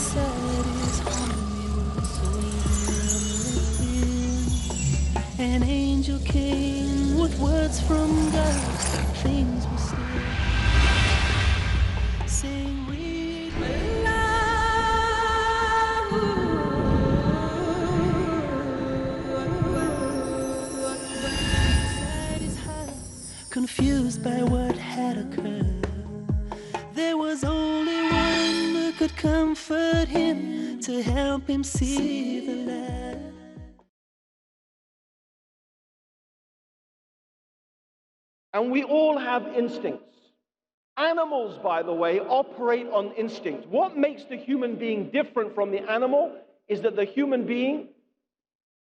inside his harmony was so within. An angel came with words from God. Things were still saying, read inside his heart, confused by what had occurred. There was only one who could comfort him, to help him see the light. And we all have instincts. Animals, by the way, operate on instinct. What makes the human being different from the animal is that the human being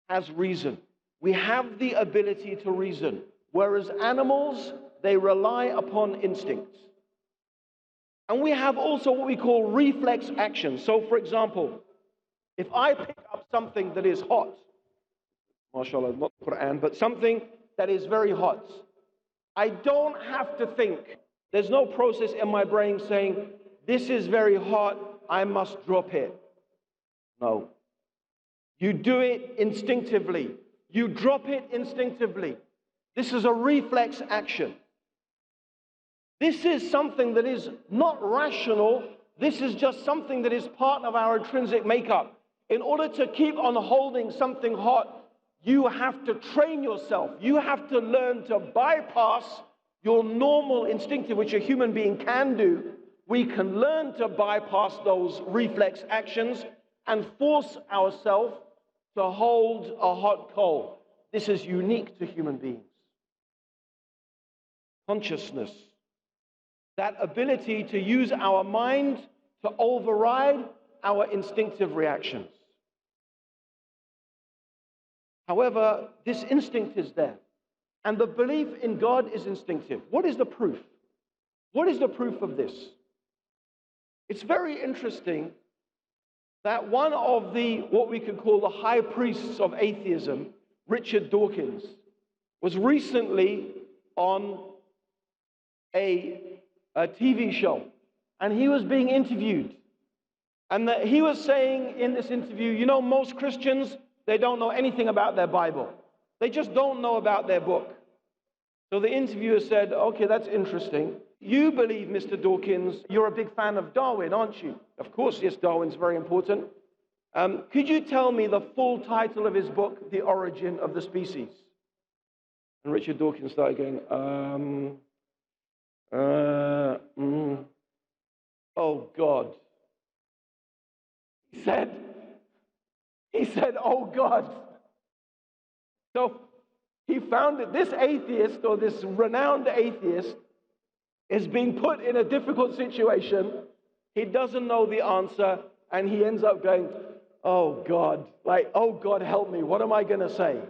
has reason. We have the ability to reason, whereas animals, they rely upon instincts. And we have also what we call reflex action. So, for example, if I pick up something that is hot, mashallah, not Quran, but something that is very hot, I don't have to think. There's no process in my brain saying, this is very hot, I must drop it. No. You do it instinctively. You drop it instinctively. This is a reflex action. This is something that is not rational. This is just something that is part of our intrinsic makeup. In order to keep on holding something hot, you have to train yourself. You have to learn to bypass your normal instinctive, which a human being can do. We can learn to bypass those reflex actions and force ourselves to hold a hot coal. This is unique to human beings. Consciousness. That ability to use our mind to override our instinctive reactions. However, this instinct is there. And the belief in God is instinctive. What is the proof? What is the proof of this? It's very interesting that one of the, what we could call the high priests of atheism, Richard Dawkins, was recently on a TV show, and he was being interviewed. And he was saying in this interview, you know, most Christians, they don't know anything about their Bible. They just don't know about their book. So the interviewer said, okay, that's interesting. You believe, Mr. Dawkins, you're a big fan of Darwin, aren't you? Of course, yes, Darwin's very important. Could you tell me the full title of his book, The Origin of the Species? And Richard Dawkins started going, oh God. He said, oh God. So he found that this atheist, or this renowned atheist, is being put in a difficult situation. He doesn't know the answer, and he ends up going, oh God, like, oh God, help me, what am I going to say?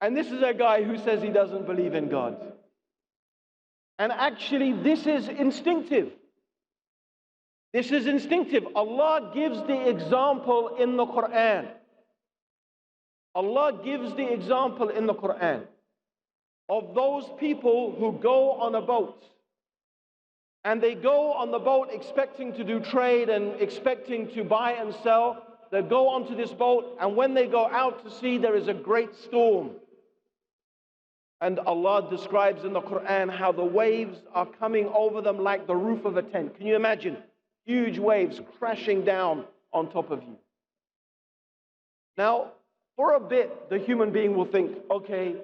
And this is a guy who says he doesn't believe in God. And actually, this is instinctive. This is instinctive. Allah gives the example in the Quran. Allah gives the example in the Quran of those people who go on a boat. And they go on the boat expecting to do trade and expecting to buy and sell. They go onto this boat, and when they go out to sea, there is a great storm. And Allah describes in the Quran how the waves are coming over them like the roof of a tent. Can you imagine? Huge waves crashing down on top of you. Now, for a bit, the human being will think, okay,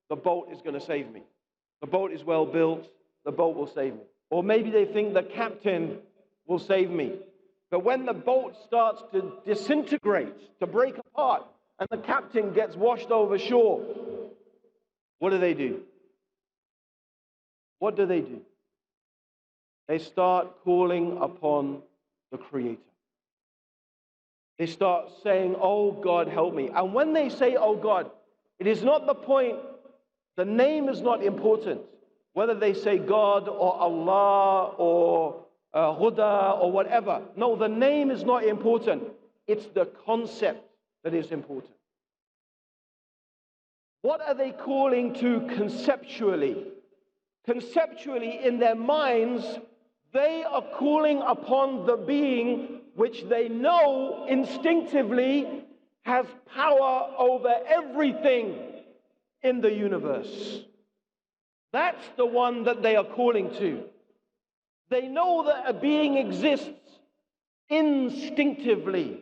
the boat is going to save me. The boat is well built, the boat will save me. Or maybe they think the captain will save me. But when the boat starts to disintegrate, to break apart, and the captain gets washed over shore, what do? What do? They start calling upon the Creator. They start saying, oh God, help me. And when they say, oh God, it is not the point, the name is not important. Whether they say God or Allah or Huda or whatever. No, the name is not important. It's the concept that is important. What are they calling to conceptually? Conceptually, in their minds, they are calling upon the being which they know instinctively has power over everything in the universe. That's the one that they are calling to. They know that a being exists instinctively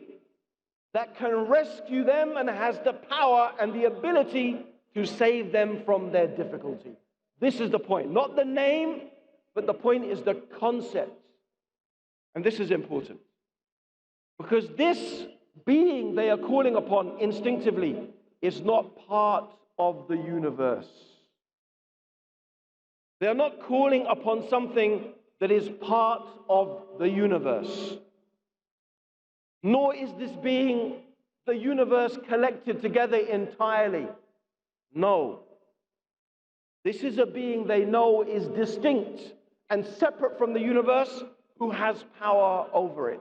that can rescue them and has the power and the ability to save them from their difficulty. This is the point, not the name, but the point is the concept. And this is important, because this being they are calling upon instinctively is not part of the universe. They are not calling upon something that is part of the universe. Nor is this being the universe collected together entirely. No. This is a being they know is distinct and separate from the universe, who has power over it.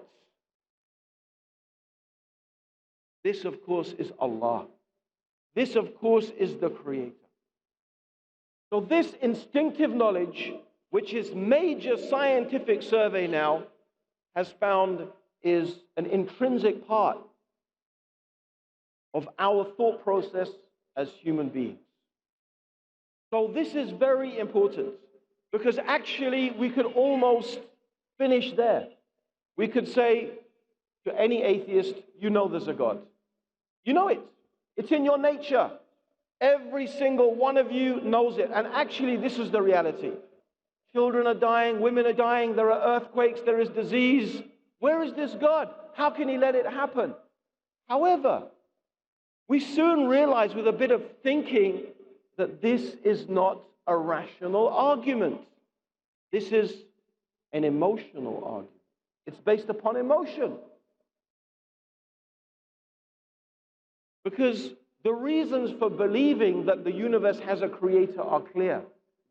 This, of course, is Allah. This, of course, is the Creator. So this instinctive knowledge, which is major scientific survey now has found is an intrinsic part of our thought process as human beings. So this is very important, because actually we could almost finish there. We could say to any atheist, you know there's a God. You know it. It's in your nature. Every single one of you knows it. And actually this is the reality. Children are dying, women are dying, there are earthquakes, there is disease. Where is this God? How can he let it happen? However, we soon realize with a bit of thinking that this is not a rational argument. This is an emotional argument. It's based upon emotion. Because the reasons for believing that the universe has a creator are clear.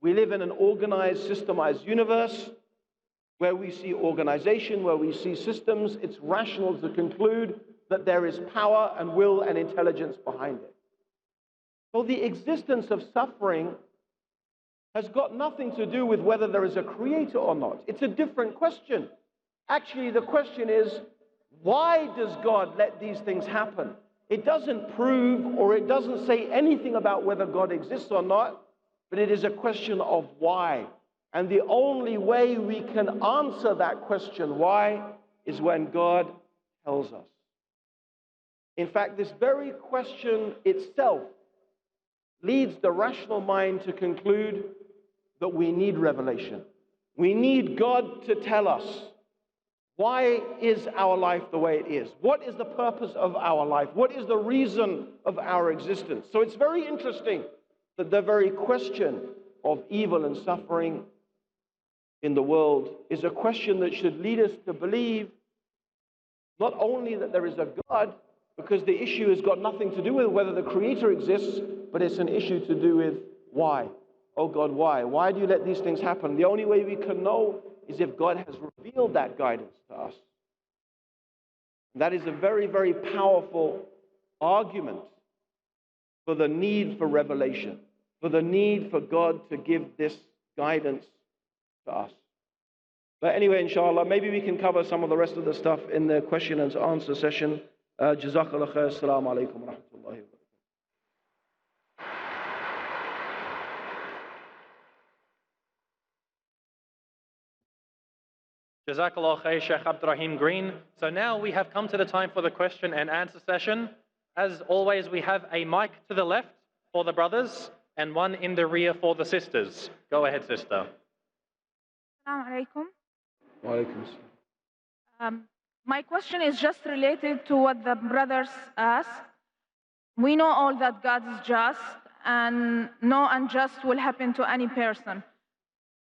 We live in an organized, systemized universe where we see organization, where we see systems. It's rational to conclude that there is power and will and intelligence behind it. So the existence of suffering has got nothing to do with whether there is a creator or not. It's a different question. Actually, the question is, why does God let these things happen? It doesn't prove or it doesn't say anything about whether God exists or not, but it is a question of why. And the only way we can answer that question, why, is when God tells us. In fact, this very question itself leads the rational mind to conclude that we need revelation. We need God to tell us, why is our life the way it is? What is the purpose of our life? What is the reason of our existence? So it's very interesting that the very question of evil and suffering in the world is a question that should lead us to believe not only that there is a God, because the issue has got nothing to do with whether the Creator exists, but it's an issue to do with why. Oh God, why? Why do you let these things happen? The only way we can know is if God has revealed that guidance to us. That is a very, very powerful argument for the need for revelation, for the need for God to give this guidance to us. But anyway, inshallah, maybe we can cover some of the rest of the stuff in the question and answer session. Jazakallah khair. Assalamu alaikum wa rahmatullahi wa barakatuh. Jazakallah khair, Sheikh Abdur Raheem Green. So now we have come to the time for the question and answer session. As always, we have a mic to the left for the brothers and one in the rear for the sisters. Go ahead, sister. Assalamu alaikum. Wa alaikum assalam. My question is just related to what the brothers asked. We know all that God is just and no unjust will happen to any person.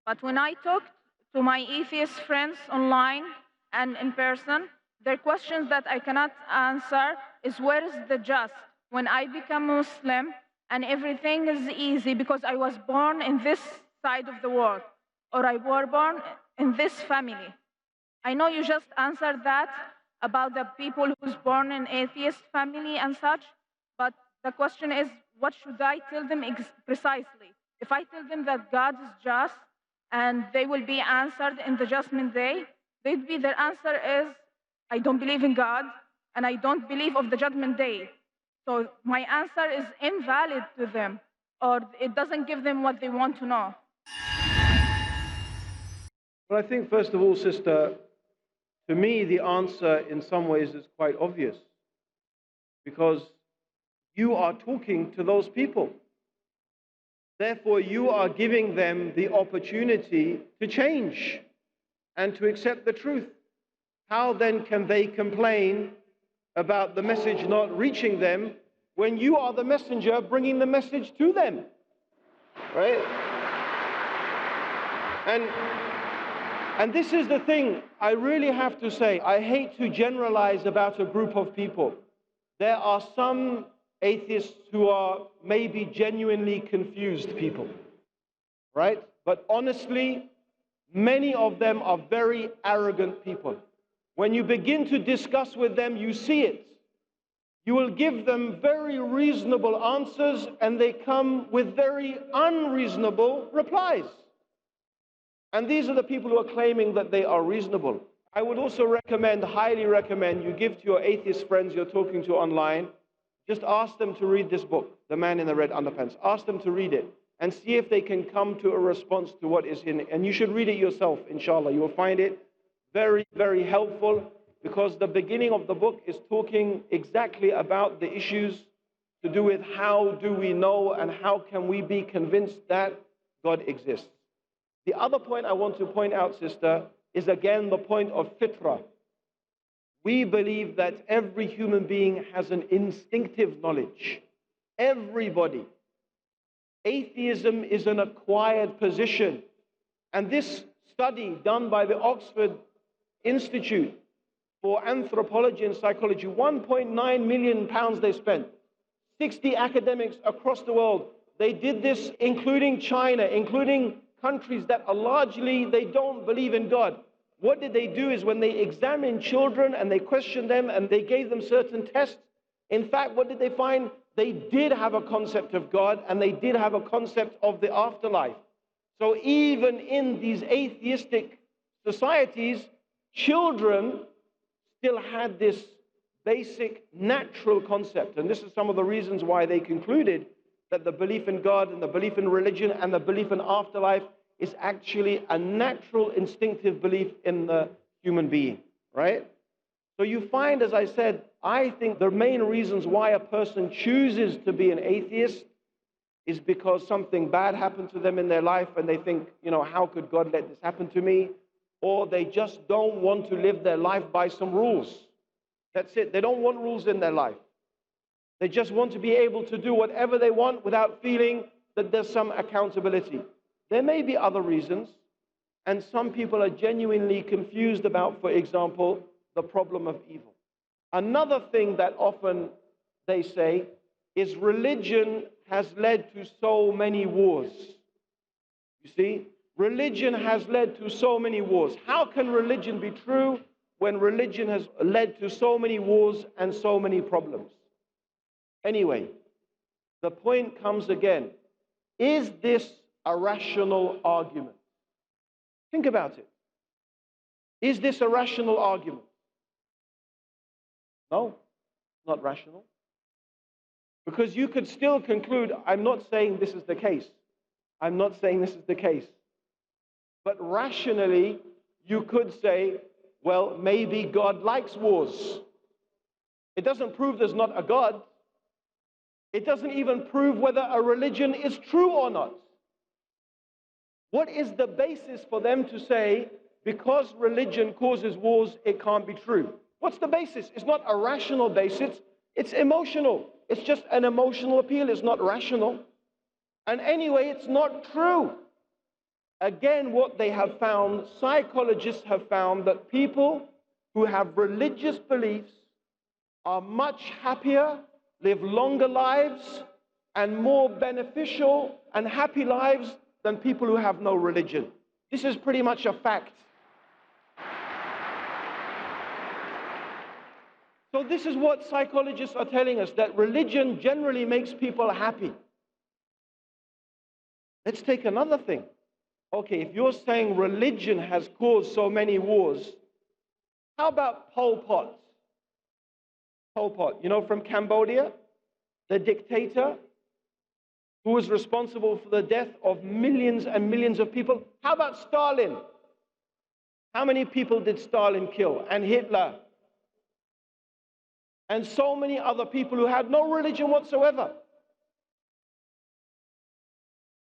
But when I talked to my atheist friends online and in person, their questions that I cannot answer is, where is the just? When I become Muslim and everything is easy because I was born in this side of the world, or I was born in this family. I know you just answered that about the people who's born in atheist family and such, but the question is, what should I tell them precisely? If I tell them that God is just and they will be answered in the judgment day, their answer is, I don't believe in God, and I don't believe of the judgment day. So my answer is invalid to them, or it doesn't give them what they want to know. Well, I think, first of all, sister, to me, the answer in some ways is quite obvious, because you are talking to those people. Therefore, you are giving them the opportunity to change and to accept the truth. How then can they complain about the message not reaching them when you are the messenger bringing the message to them? Right? And this is the thing I really have to say. I hate to generalize about a group of people. There are some atheists who are maybe genuinely confused people, right? But honestly, many of them are very arrogant people. When you begin to discuss with them, you see it. You will give them very reasonable answers, and they come with very unreasonable replies. And these are the people who are claiming that they are reasonable. I would also recommend, highly recommend, you give to your atheist friends you're talking to online, just ask them to read this book, The Man in the Red Underpants. Ask them to read it and see if they can come to a response to what is in it. And you should read it yourself, inshallah. You will find it very, very helpful, because the beginning of the book is talking exactly about the issues to do with how do we know and how can we be convinced that God exists. The other point I want to point out, sister, is again the point of fitrah. We believe that every human being has an instinctive knowledge. Everybody. Atheism is an acquired position. And this study done by the Oxford Institute for Anthropology and Psychology, 1.9 million pounds they spent. 60 academics across the world. They did this, including China, including countries that are largely, they don't believe in God. What did they do is when they examined children and they questioned them and they gave them certain tests, in fact, what did they find? They did have a concept of God, and they did have a concept of the afterlife. So even in these atheistic societies, children still had this basic natural concept. And this is some of the reasons why they concluded that the belief in God and the belief in religion and the belief in afterlife is actually a natural, instinctive belief in the human being, right? So you find, as I said, I think the main reasons why a person chooses to be an atheist is because something bad happened to them in their life and they think, you know, how could God let this happen to me? Or they just don't want to live their life by some rules. That's it. They don't want rules in their life. They just want to be able to do whatever they want without feeling that there's some accountability. There may be other reasons, and some people are genuinely confused about, for example, the problem of evil. Another thing that often they say is religion has led to so many wars. You see, religion has led to so many wars. How can religion be true when religion has led to so many wars and so many problems? Anyway, the point comes again. Is this a rational argument? Think about it. Is this a rational argument? No, not rational. Because you could still conclude, I'm not saying this is the case. I'm not saying this is the case. But rationally, you could say, well, maybe God likes wars. It doesn't prove there's not a God. It doesn't even prove whether a religion is true or not. What is the basis for them to say, because religion causes wars, it can't be true? What's the basis? It's not a rational basis. It's emotional. It's just an emotional appeal. It's not rational. And anyway, it's not true. Again, what they have found, psychologists have found that people who have religious beliefs are much happier, live longer lives, and more beneficial and happy lives than people who have no religion. This is pretty much a fact. So this is what psychologists are telling us, that religion generally makes people happy. Let's take another thing. Okay, if you're saying religion has caused so many wars, How about Pol Pot? Pol Pot, you know, from Cambodia, the dictator who was responsible for the death of millions and millions of people. How about Stalin? How many people did Stalin kill? And Hitler? And so many other people who had no religion whatsoever.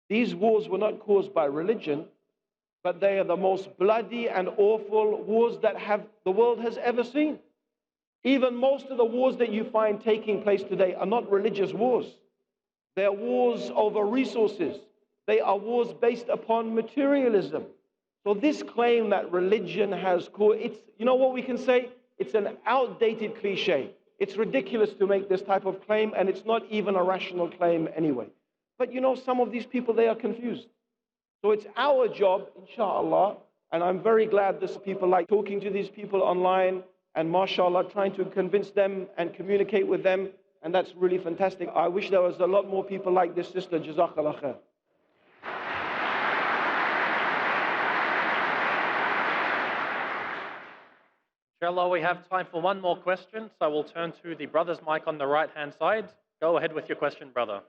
These wars were not caused by religion, but they are the most bloody and awful wars that the world has ever seen. Even most of the wars that you find taking place today are not religious wars. They are wars over resources. They are wars based upon materialism. So this claim that religion has caused, you know what we can say? It's an outdated cliche. It's ridiculous to make this type of claim, and it's not even a rational claim anyway. But you know, some of these people, they are confused. So it's our job, inshallah, and I'm very glad there's people like talking to these people online and mashallah, trying to convince them and communicate with them, and that's really fantastic. I wish there was a lot more people like this sister, Jazakallah khair. Inshallah, we have time for one more question, so we'll turn to the brother's mic on the right-hand side. Go ahead with your question, brother.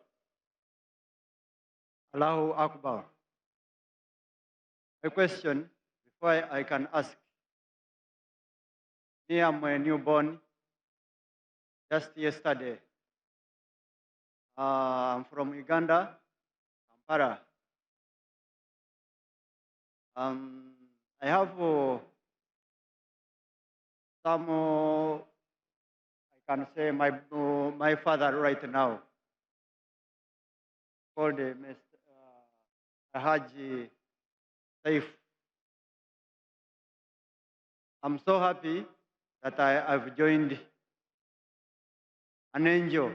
Allahu Akbar. A question before I can ask. Me, I'm a newborn just yesterday. I'm from Uganda, Kampala. I have some, I can say my father right now, called Haji Saif. I'm so happy that I've joined an angel.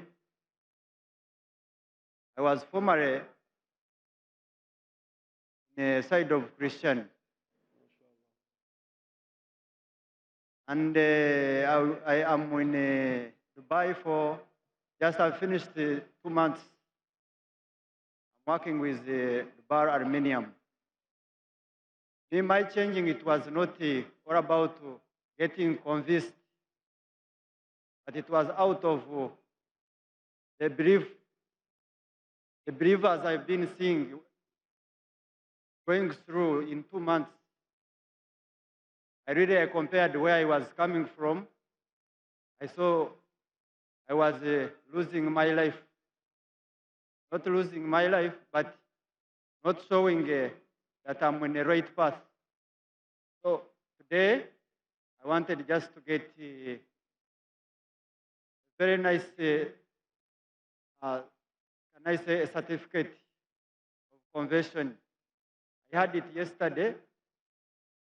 I was formerly in a side of Christian. And I am in Dubai for just I finished 2 months. I'm working with the Bar Armenian. In my changing, it was not all about getting convinced, but it was out of the belief. The believers I've been seeing going through in 2 months. I compared where I was coming from. I saw I was losing my life. Not losing my life, but not showing that I'm on the right path. So today, I wanted just to get a very nice, can I say, a certificate of conversion. I had it yesterday,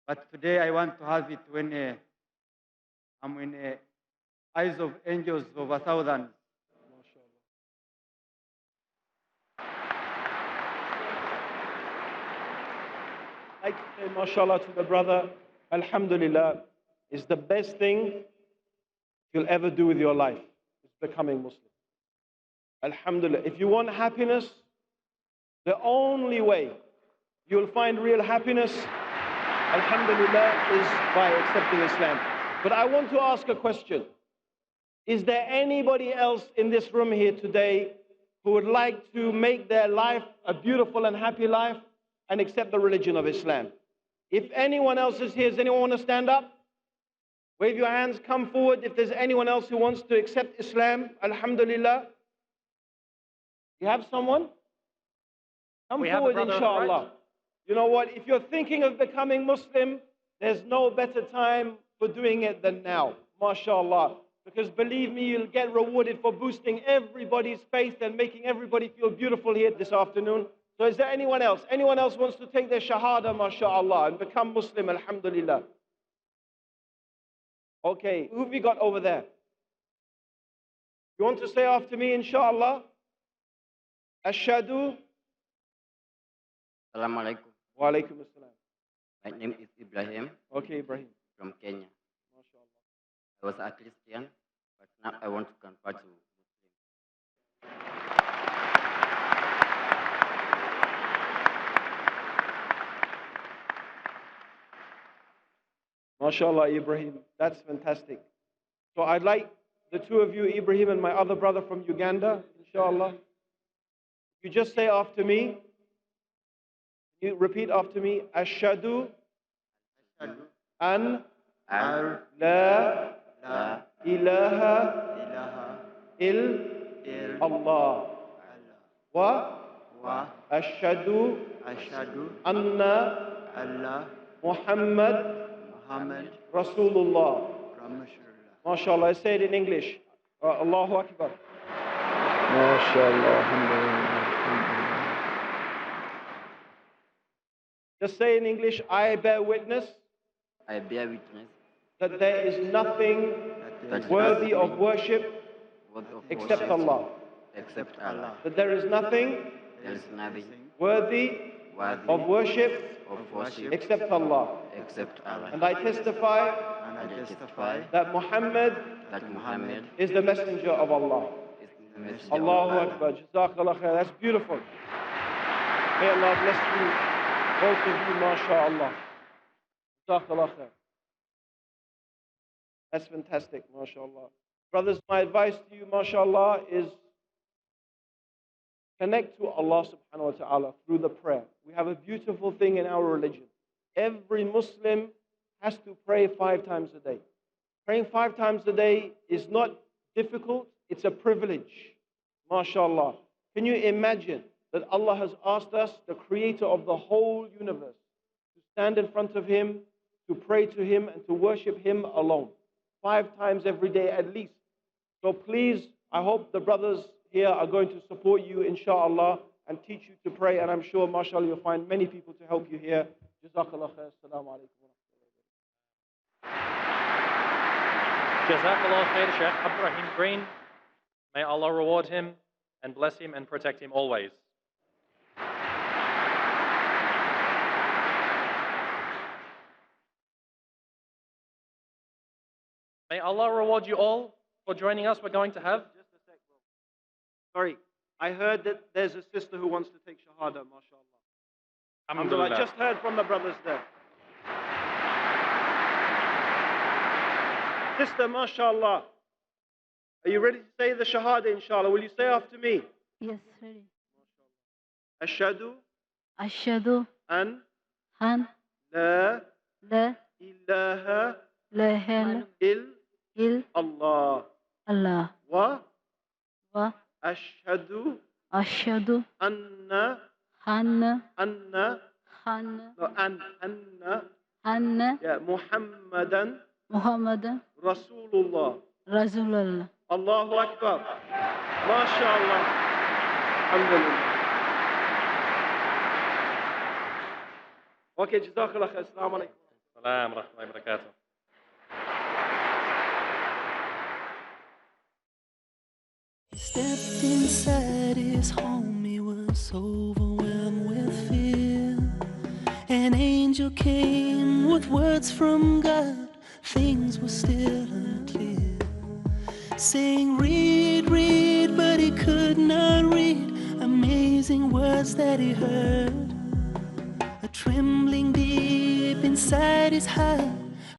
but today I want to have it when I'm in the eyes of angels over thousands. I say, mashallah, to the brother, alhamdulillah, is the best thing you'll ever do with your life, is becoming Muslim. Alhamdulillah. If you want happiness, the only way you'll find real happiness, alhamdulillah, is by accepting Islam. But I want to ask a question. Is there anybody else in this room here today who would like to make their life a beautiful and happy life and accept the religion of Islam? If anyone else is here, does anyone want to stand up? Wave your hands, come forward. If there's anyone else who wants to accept Islam, alhamdulillah. You have someone? Come forward, inshallah. Right. You know what? If you're thinking of becoming Muslim, there's no better time for doing it than now, mashallah. Because believe me, you'll get rewarded for boosting everybody's faith and making everybody feel beautiful here this afternoon. So is there anyone else? Anyone else wants to take their shahada, mashallah, and become Muslim, alhamdulillah? Okay, who have we got over there? You want to say after me, inshallah? Ashhadu. Assalamu alaikum. Wa alaikum assalam. My name is Ibrahim. Okay, Ibrahim. From Kenya. MashaAllah. I was a Christian, but now I want to convert to Muslim. MashaAllah, Ibrahim. That's fantastic. So I'd like the two of you, Ibrahim and my other brother from Uganda, inshallah. You just say after me, you repeat after me, Ashhadu an la ilaha illallah wa ashhadu anna Muhammad Rasulullah. MashaAllah, I say it in English. Allahu Akbar. MashaAllah. Just say in English, I bear witness. I bear witness That there is nothing worthy of worship except Allah. except Allah. That there is nothing There is nothing worthy of worship except Allah. except Allah. And I testify I testify that Muhammad that Muhammad is the messenger of Allah. is the messenger of Allahu Allah. Akbar. Jazakallah khair. That's beautiful. May Allah bless you, both of you, mashaAllah. Jazakallah khair. That's fantastic, mashallah. Brothers, my advice to you, mashallah, is connect to Allah subhanahu wa ta'ala through the prayer. We have a beautiful thing in our religion. Every Muslim has to pray 5 times a day. Praying 5 times a day is not difficult, it's a privilege, mashallah. Can you imagine that Allah has asked us, the creator of the whole universe, to stand in front of Him, to pray to Him, and to worship Him alone? 5 times every day at least. So please, I hope the brothers here are going to support you, inshallah, and teach you to pray. And I'm sure, mashallah, you'll find many people to help you here. Jazakallah khair. Assalamu alaikum. Jazakallah khair, Sheikh Abdur Raheem Green. May Allah reward him and bless him and protect him always. May Allah reward you all for joining us. We're going to have. Just a sec, bro. Sorry, I heard that there's a sister who wants to take Shahada, mashallah. Alhamdulillah. I just heard from the brothers there. Sister, mashallah. Are you ready to say the Shahada, inshallah? Will you say after me? Yes, ready. Ashhadu Ashhadu an an la la ilaha ilaha illallah Allah wa wa ashhadu ashhadu anna anna anna Muhammadan Muhammadan Rasulullah. Rasulullah. Allahu Akbar. MashaAllah. Alhamdulillah. Okay, Jazakallah khair. Assalamu alaikum. Salam wa rahmatullahi wa barakatuh. He stepped inside his home, he was overwhelmed with fear. An angel came with words from God, things were still unclear. Saying, read, read, but he could not read. Amazing words that he heard. A trembling deep inside his heart